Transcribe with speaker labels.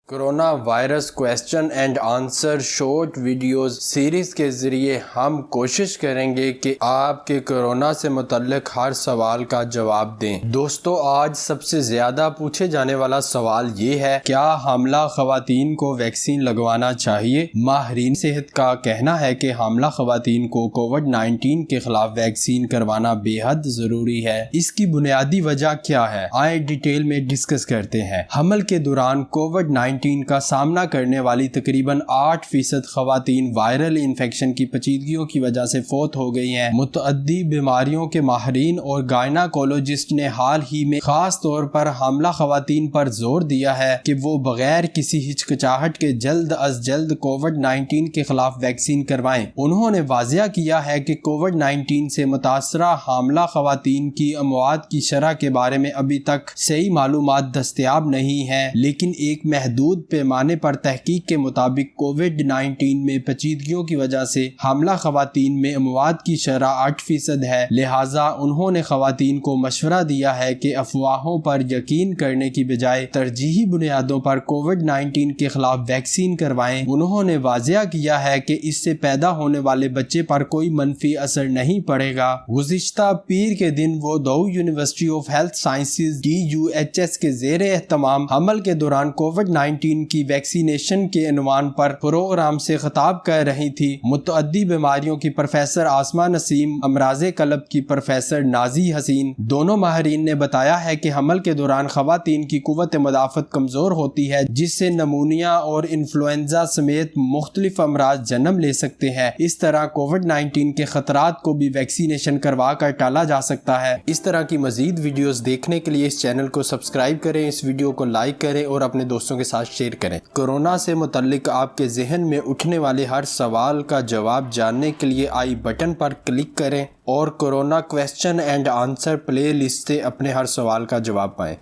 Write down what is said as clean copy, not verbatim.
Speaker 1: Corona virus question and answer short videos series کے ذریعے ہم کوشش کریں گے کہ آپ کے کرونا سے متعلق ہر سوال کا جواب دیں۔ دوستو، آج سب سے زیادہ پوچھے جانے والا سوال یہ ہے، کیا حاملہ خواتین کو ویکسین لگوانا چاہیے؟ ماہرین صحت کا کہنا ہے کہ حاملہ خواتین کو کووڈ-19 کے خلاف ویکسین کروانا بے حد ضروری ہے۔ اس کی بنیادی وجہ کیا ہے؟ آئے ڈیٹیل میں ڈسکس کرتے ہیں۔ حمل کے دوران کووڈ-19 کا سامنا کرنے والی تقریباً 8% خواتین وائرل انفیکشن کی پیچیدگیوں کی وجہ سے فوت ہو گئی ہیں۔ متعدی بیماریوں کے ماہرین اور گائناکولوجسٹ نے حال ہی میں خاص طور پر حاملہ خواتین پر زور دیا ہے کہ وہ بغیر کسی ہچکچاہٹ کے جلد از جلد کووڈ-19 کے خلاف ویکسین کروائیں۔ انہوں نے واضح کیا ہے کہ کووڈ-19 سے متاثرہ حاملہ خواتین کی اموات کی شرح کے بارے میں ابھی تک صحیح معلومات دستیاب نہیں ہیں، لیکن ایک محدود پیمانے پر تحقیق کے مطابق کووڈ-19 میں پیچیدگیوں کی وجہ سے حاملہ خواتین میں اموات کی شرح 8% ہے۔ لہٰذا انہوں نے خواتین کو مشورہ دیا ہے کہ افواہوں پر یقین کرنے کی بجائے ترجیحی بنیادوں پر کووڈ-19 کے خلاف ویکسین کروائیں۔ انہوں نے واضح کیا ہے کہ اس سے پیدا ہونے والے بچے پر کوئی منفی اثر نہیں پڑے گا۔ گزشتہ پیر کے دن وہ Dow university of health sciences DUHS کے زیر اہتمام حمل کے دوران کووڈ-19 کی ویکسینیشن کے عنوان پر پروگرام سے خطاب کر رہی تھی۔ متعدی بیماریوں کی پروفیسر آسماء نسیم، امراض قلب کی پروفیسر نازی حسین، دونوں ماہرین نے بتایا ہے کہ حمل کے دوران خواتین کی قوت مدافعت کمزور ہوتی ہے، جس سے نمونیا اور انفلوئنزا سمیت مختلف امراض جنم لے سکتے ہیں۔ اس طرح کووڈ-19 کے خطرات کو بھی ویکسینیشن کروا کر ٹالا جا سکتا ہے۔ اس طرح کی مزید ویڈیوز دیکھنے کے لیے اس چینل کو سبسکرائب کریں، اس ویڈیو کو لائک کریں اور اپنے دوستوں کے ساتھ شیئر کریں۔ کورونا سے متعلق آپ کے ذہن میں اٹھنے والے ہر سوال کا جواب جاننے کے لیے آئی بٹن پر کلک کریں اور corona question and answer play list سے اپنے ہر سوال کا جواب پائیں۔